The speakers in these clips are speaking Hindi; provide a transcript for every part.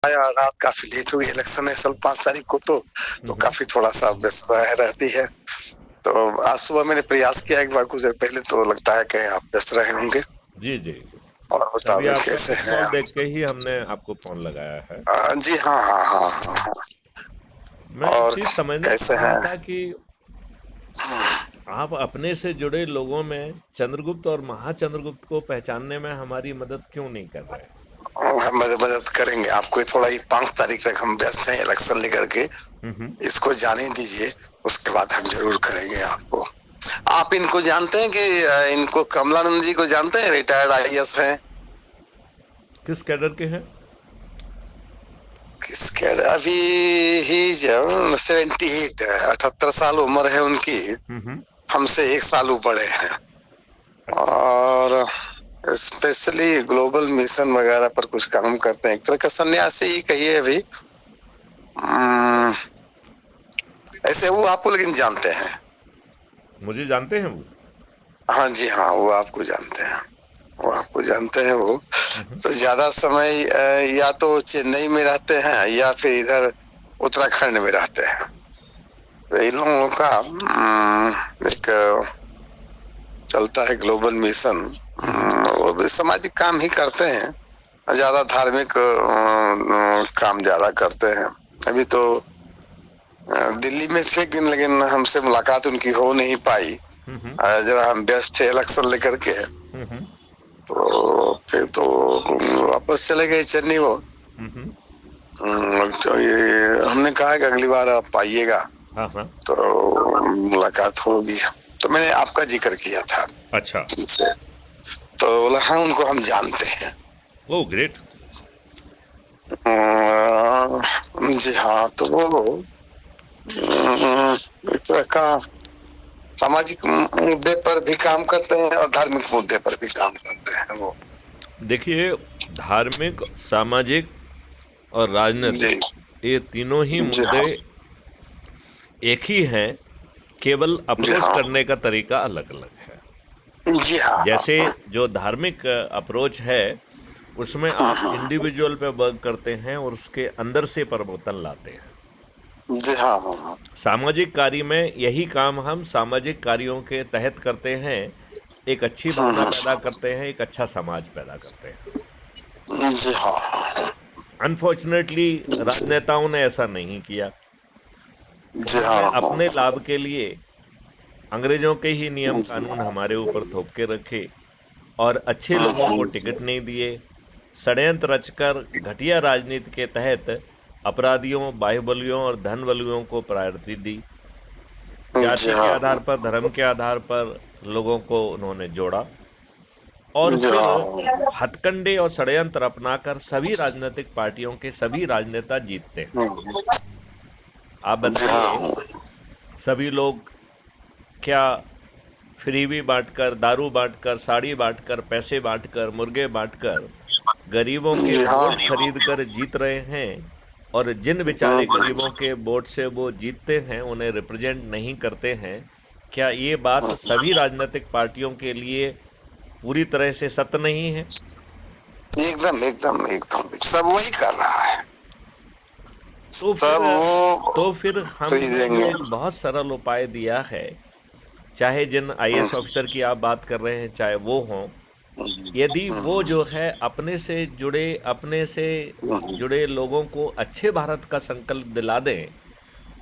आया, रात काफी लेट हो गई। इलेक्शन है सल 5 तारीख को, तो काफी थोड़ा सा व्यस्त रहती है। तो आज सुबह मैंने प्रयास किया एक बार, कुछ देर पहले, तो लगता है कि आप व्यस्त रहे होंगे। जी जी। और अभी बताओ आपका कैसे मिस हैं कॉल आप? देख के ही हमने आपको फोन लगाया है। जी हाँ हाँ हाँ हाँ हाँ। मैं एक और चीज समझना कैसे चाह रहा हैं? था कि आप अपने से जुड़े लोगों में चंद्रगुप्त और महाचंद्रगुप्त को पहचानने में हमारी मदद क्यों नहीं कर रहे? हम मदद करेंगे आपको। थोड़ा ही 5 तारीख तक हम व्यस्त हैं इलेक्शन लेकर के, इसको जाने दीजिए, उसके बाद हम जरूर करेंगे आपको। आप इनको जानते हैं कि इनको कमलानंद जी को जानते हैं? रिटायर्ड आईएएस हैं। किस कैडर के हैं? किसके? अभी ही जब 78 है, 78 साल उम्र है उनकी। हमसे 1 साल ऊपर है। और स्पेशली ग्लोबल मिशन वगैरह पर कुछ काम करते हैं, एक तरह का सन्यासी ही कहिए अभी। ऐसे वो आपको लेकिन जानते हैं? मुझे जानते हैं वो? हाँ जी हाँ, वो आपको जानते हैं। वो आपको जानते हैं वो। तो ज्यादा समय या तो चेन्नई में रहते हैं या फिर इधर उत्तराखंड में रहते हैं। तो इन लोगों का एक चलता है ग्लोबल मिशन। वो भी सामाजिक काम ही करते हैं, ज्यादा धार्मिक काम ज्यादा करते हैं। अभी तो दिल्ली में थे, लेकिन हमसे मुलाकात उनकी हो नहीं पाई। जरा हम व्यस्त थे इलेक्शन लेकर के, तो फिर तो वापस चले गए चेन्नई वो। तो ये हमने कहा कि अगली बार आप आइएगा हाँ हाँ। तो मुलाकात होगी। तो मैंने आपका जिक्र किया था अच्छा। उनसे, तो बोला हाँ उनको हम जानते हैं। Oh great. जी हाँ, तो वो एक तरह का सामाजिक मुद्दे पर भी काम करते हैं और धार्मिक मुद्दे पर भी काम करते हैं वो। देखिए, धार्मिक, सामाजिक और जी राजनीतिक, ये तीनों ही जी मुद्दे हाँ एक ही हैं, केवल जी अप्रोच हाँ करने का तरीका अलग अलग है। जी हाँ जैसे हाँ जो धार्मिक अप्रोच है, उसमें आप इंडिविजुअल पे वर्क करते हैं और उसके अंदर से परिवर्तन लाते हैं। जी हाँ हाँ सामाजिक कार्य में यही काम हम सामाजिक कार्यों के तहत करते हैं, एक अच्छी भावना पैदा करते हैं, एक अच्छा समाज पैदा करते हैं। जी हाँ अनफॉर्चुनेटली राजनेताओं ने ऐसा नहीं किया। जी उन्होंने हाँ अपने लाभ के लिए अंग्रेजों के ही नियम कानून हमारे ऊपर थोप के रखे और अच्छे लोगों को टिकट नहीं दिए। षड्यंत्र रचकर घटिया राजनीति के तहत अपराधियों, बाहुबलियों और धनबलियों को प्रायोरिटी दी। जी जाति के हाँ आधार पर, धर्म के आधार पर लोगों को उन्होंने जोड़ा और जी फिर हाँ हथकंडे और षड्यंत्र अपनाकर सभी राजनीतिक पार्टियों के सभी राजनेता जीतते हैं। आप जी बताइए, हाँ सभी लोग क्या फ्रीबी बांटकर, दारू बांटकर, साड़ी बांटकर, पैसे बांटकर, मुर्गे बांटकर गरीबों के जी हाँ वोट खरीद कर जीत रहे हैं? और जिन बेचारे गरीबों के वोट से वो जीतते हैं, उन्हें रिप्रेजेंट नहीं करते हैं। क्या ये बात सभी राजनीतिक पार्टियों के लिए पूरी तरह से सत्य नहीं है? एकदम एकदम एकदम सब वही कर रहा है। तो फिर सब वो तो फिर हमने जो खरीदेंगे। एक बहुत सरल उपाय दिया है, चाहे जिन आईएएस ऑफिसर की आप बात कर रहे हैं, चाहे वो हों, यदि वो जो है अपने से जुड़े लोगों को अच्छे भारत का संकल्प दिला दें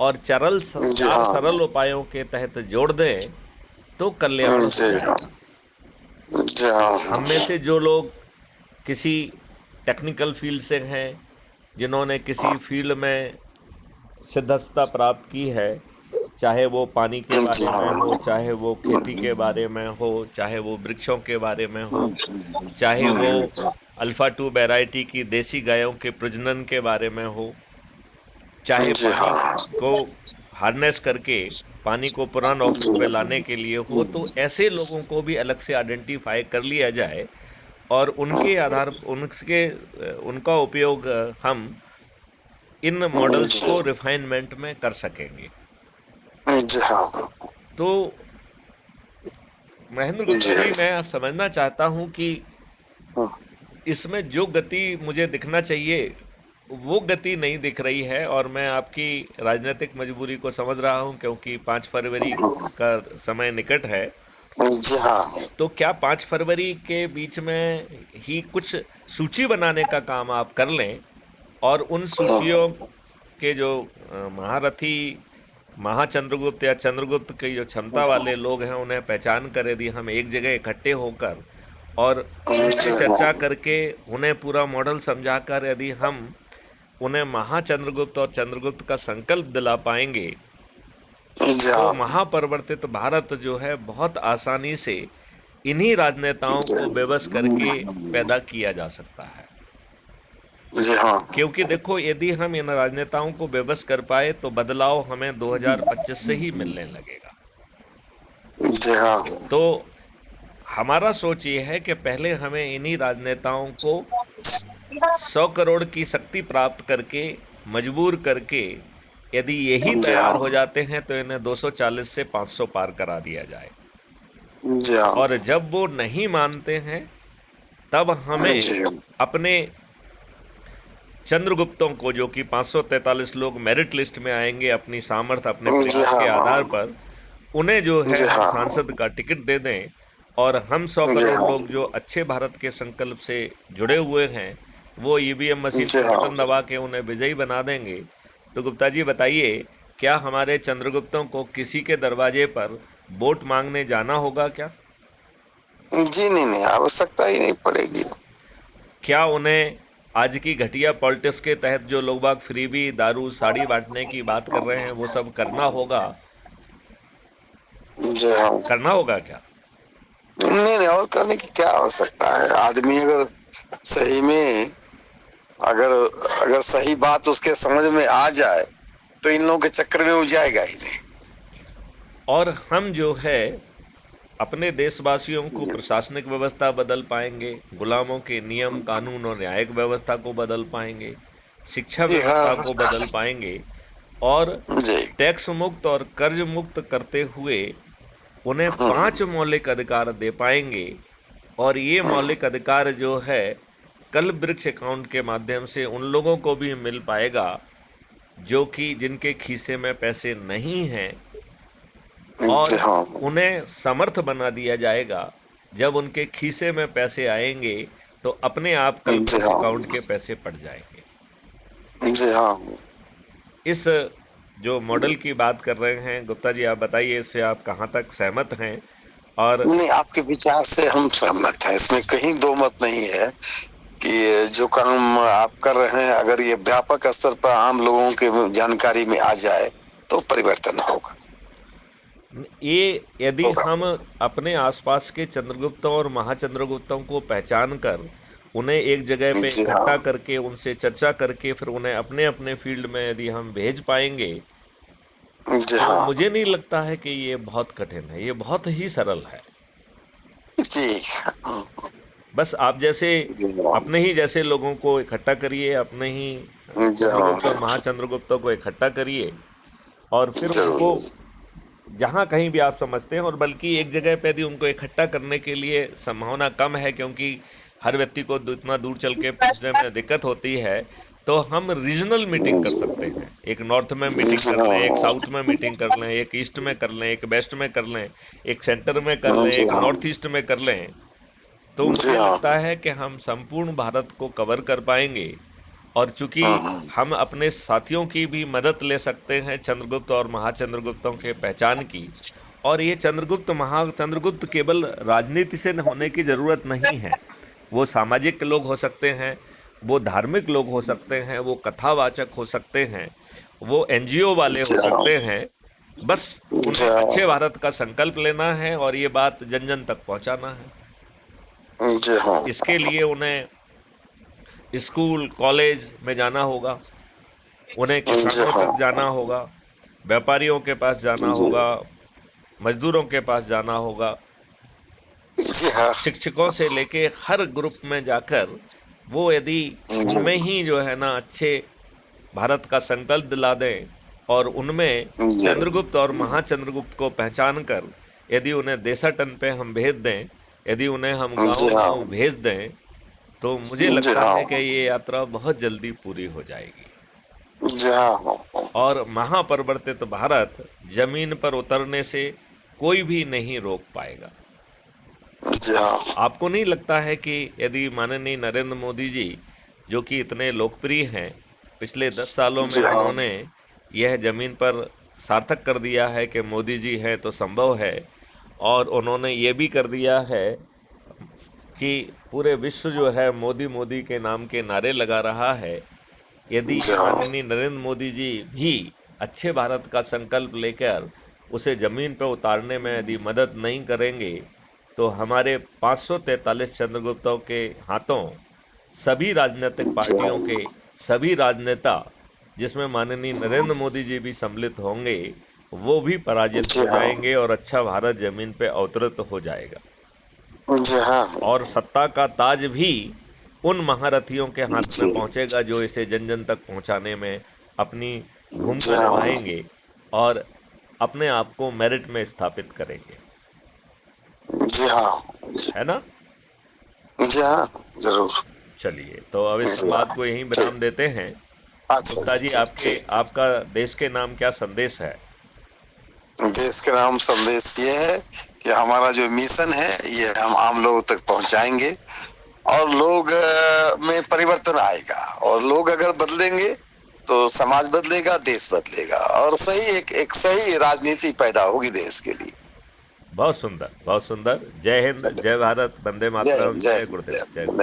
और जी चार हाँ सरल उपायों के तहत जोड़ दें, तो कल्याण हो जी हाँ जाएगा। जी हाँ हम में से जो लोग किसी टेक्निकल फील्ड से हैं, जिन्होंने किसी फील्ड में सिद्धता प्राप्त की है, चाहे वो पानी के जी बारे में हो, हाँ चाहे वो खेती के बारे में हो, चाहे वो वृक्षों के बारे में हो, चाहे वो अल्फ़ा 2 वैरायटी की देसी गायों के प्रजनन के बारे में हो, चाहे जी पानी हाँ को हार्नेस करके पानी को पुनः ऑप्शन पे लाने के लिए हो, तो ऐसे लोगों को भी अलग से आइडेंटिफाई कर लिया जाए और उनका उपयोग हम इन मॉडल्स को रिफाइनमेंट में कर सकेंगे। जी हाँ तो महेंद्र गुप्ता जी जी, मैं समझना चाहता हूं कि इसमें जो गति मुझे दिखना चाहिए वो गति नहीं दिख रही है, और मैं आपकी राजनीतिक मजबूरी को समझ रहा हूं, क्योंकि 5 फरवरी का समय निकट है। जी हाँ। तो क्या 5 फरवरी के बीच में ही कुछ सूची बनाने का काम आप कर लें, और उन सूचियों के जो महारथी महाचंद्रगुप्त या चंद्रगुप्त की जो क्षमता वाले लोग हैं उन्हें पहचान कर यदि हम एक जगह इकट्ठे होकर और उनसे जी हाँ। चर्चा करके उन्हें पूरा मॉडल समझाकर यदि हम उन्हें महाचंद्रगुप्त और चंद्रगुप्त का संकल्प दिला पाएंगे, जी तो हाँ। महापरिवर्तित भारत जो है बहुत आसानी से इन्हीं राजनेताओं को बेबस करके पैदा किया जा सकता है। जी हाँ। क्योंकि देखो, यदि हम इन राजनेताओं को बेबस कर पाए तो बदलाव हमें 2025 से ही मिलने लगेगा। जी हाँ। तो हमारा सोच ये है कि पहले हमें इन्हीं राजनेताओं को 100 करोड़ की शक्ति प्राप्त करके मजबूर करके यदि यही जी तैयार हाँ। हो जाते हैं तो इन्हें 240 से 500 पार करा दिया जाए। जी हाँ। और जब वो नहीं मानते हैं तब हमें जी अपने चंद्रगुप्तों को, जो कि 543 लोग मेरिट लिस्ट में आएंगे अपनी सामर्थ्य अपने जी प्रयास के आधार हाँ। पर, उन्हें जो है जी हम हाँ। सांसद का टिकट दे दें, और हम 100 जी करोड़ हाँ। लोग जो अच्छे भारत के संकल्प से जुड़े हुए हैं वो ईवीएम मशीन जी पे हाँ। बटन दबा के उन्हें विजयी बना देंगे। तो गुप्ता जी बताइए, क्या हमारे चंद्रगुप्तों को किसी के दरवाजे पर वोट मांगने जाना होगा क्या? जी नहीं, नहीं आवश्यकता ही नहीं पड़ेगी। क्या उन्हें आज की घटिया पॉलिटिक्स के तहत जो लोग बाग फ्री भी दारू साड़ी बांटने की बात कर रहे हैं वो सब करना होगा? जी हाँ। करना होगा क्या? नहीं, नहीं और करने की क्या आवश्यकता है। आदमी अगर सही में अगर अगर सही बात उसके समझ में आ जाए तो इन लोगों के चक्कर में वो जाएगा ही नहीं। और हम जो है अपने देशवासियों को प्रशासनिक व्यवस्था बदल पाएंगे, गुलामों के नियम कानून और न्यायिक व्यवस्था को बदल पाएंगे, शिक्षा जी व्यवस्था हाँ। को बदल पाएंगे, और जी। टैक्स मुक्त और कर्ज मुक्त करते हुए उन्हें 5 मौलिक अधिकार दे पाएंगे। और ये मौलिक अधिकार जो है कल वृक्ष अकाउंट के माध्यम से उन लोगों को भी मिल पाएगा जो कि जिनके खीसे में पैसे नहीं हैं, जी और हाँ। उन्हें समर्थ बना दिया जाएगा। जब उनके खीसे में पैसे आएंगे तो अपने आप कल जी वृक्ष हाँ। अकाउंट के पैसे पड़ जाएंगे। जी हाँ। इस जो मॉडल की बात कर रहे हैं गुप्ता जी, आप बताइए इससे आप कहाँ तक सहमत हैं? और नहीं, आपके विचार से हम सहमत हैं, इसमें कहीं दो मत नहीं है कि जो काम आप कर रहे हैं अगर ये व्यापक स्तर पर आम लोगों के जानकारी में आ जाए तो परिवर्तन होगा। ये यदि होगा। हम अपने आसपास के चंद्रगुप्तों और महाचंद्रगुप्तों को पहचान कर उन्हें एक जगह पे जी इकट्ठा हाँ। करके उनसे चर्चा करके फिर उन्हें अपने अपने फील्ड में यदि हम भेज पाएंगे, जी तो हाँ। मुझे नहीं लगता है कि ये बहुत कठिन है, ये बहुत ही सरल है। जी। बस आप जैसे जी हाँ। अपने ही जैसे लोगों को इकट्ठा करिए, अपने ही जी चंद्रगुप्त और हाँ। महाचंद्रगुप्तों को इकट्ठा करिए, और फिर जरूर। उनको जहाँ कहीं भी आप समझते हैं, और बल्कि एक जगह पे यदि उनको इकट्ठा करने के लिए संभावना कम है क्योंकि हर व्यक्ति को इतना दूर चल के पहुँचने में दिक्कत होती है, तो हम रीजनल मीटिंग कर सकते हैं। एक नॉर्थ में मीटिंग जी कर लें, एक हाँ। साउथ में मीटिंग कर लें, एक ईस्ट में कर लें, एक वेस्ट में कर लें, एक सेंटर में कर लें, जी एक हाँ। नॉर्थ ईस्ट में कर लें। तो जी मुझे हाँ। लगता है कि हम संपूर्ण भारत को कवर कर पाएंगे। और चूंकि हम अपने साथियों की भी मदद ले सकते हैं चंद्रगुप्त और महाचंद्रगुप्तों के पहचान की, और ये चंद्रगुप्त महाचंद्रगुप्त केवल राजनीति से होने की ज़रूरत नहीं है। वो सामाजिक लोग हो सकते हैं, वो धार्मिक लोग हो सकते हैं, वो कथावाचक हो सकते हैं, वो एनजीओ वाले जी हो हाँ। सकते हैं। बस जी उन्हें अच्छे हाँ। भारत का संकल्प लेना है और ये बात जन जन तक पहुंचाना है। जी हाँ। इसके लिए उन्हें स्कूल कॉलेज में जाना होगा, उन्हें जी किसानों हाँ। तक जाना होगा, व्यापारियों के पास जाना जी। होगा, मजदूरों के पास जाना होगा, जी हाँ। शिक्षकों से लेके हर ग्रुप में जाकर वो यदि उनमें ही जो है ना अच्छे भारत का संकल्प दिला दें, और उनमें जी। चंद्रगुप्त और महाचंद्रगुप्त को पहचान कर यदि उन्हें देशाटन पे हम भेज दें, यदि उन्हें हम जी गांव हाँ। गांव भेज दें, तो मुझे जी लगता हाँ। है कि ये यात्रा बहुत जल्दी पूरी हो जाएगी जी हाँ। और महापरिवर्तित भारत जमीन पर उतरने से कोई भी नहीं रोक पाएगा। जी हाँ। आपको नहीं लगता है कि यदि माननीय नरेंद्र मोदी जी, जो कि इतने लोकप्रिय हैं, पिछले 10 सालों में जी हाँ। उन्होंने यह जमीन पर सार्थक कर दिया है कि मोदी जी हैं तो संभव है, और उन्होंने ये भी कर दिया है कि पूरे विश्व जो है मोदी मोदी के नाम के नारे लगा रहा है। यदि जी हाँ। माननीय नरेंद्र मोदी जी भी अच्छे भारत का संकल्प लेकर उसे ज़मीन पर उतारने में यदि मदद नहीं करेंगे, तो हमारे 543 चंद्रगुप्तों के हाथों सभी राजनीतिक जी पार्टियों हाँ। के सभी राजनेता, जिसमें माननीय नरेंद्र मोदी जी भी सम्मिलित होंगे, वो भी पराजित जी हो हाँ। जाएंगे और अच्छा भारत जमीन पे अवतरित हो जाएगा। जी हाँ। और सत्ता का ताज भी उन महारथियों के हाथ में जी पहुंचेगा जो इसे जन जन तक पहुंचाने में अपनी जी भूमिका हाँ। निभाएंगे और अपने आप को मेरिट में स्थापित करेंगे, जी हाँ। जी है ना? जी हाँ, जरूर। चलिए, तो अब इस जी हाँ। संवाद को यहीं विराम ठीक। देते हैं। अच्छा गुप्ता जी, जी, ठीक आपके ठीक। आपका देश के नाम क्या संदेश है? देश के नाम संदेश ये है कि हमारा जो मिशन है ये हम आम लोगों तक पहुंचाएंगे और लोग में परिवर्तन आएगा, और लोग अगर बदलेंगे तो समाज बदलेगा, देश बदलेगा, और सही एक सही राजनीति पैदा होगी देश के लिए। बहुत सुंदर, बहुत सुंदर। जय हिंद, जय भारत, वंदे जय मातरम, हिंद, जय जय हिंद, गुरुदेव, जय जय हिंद। गुरुदेव।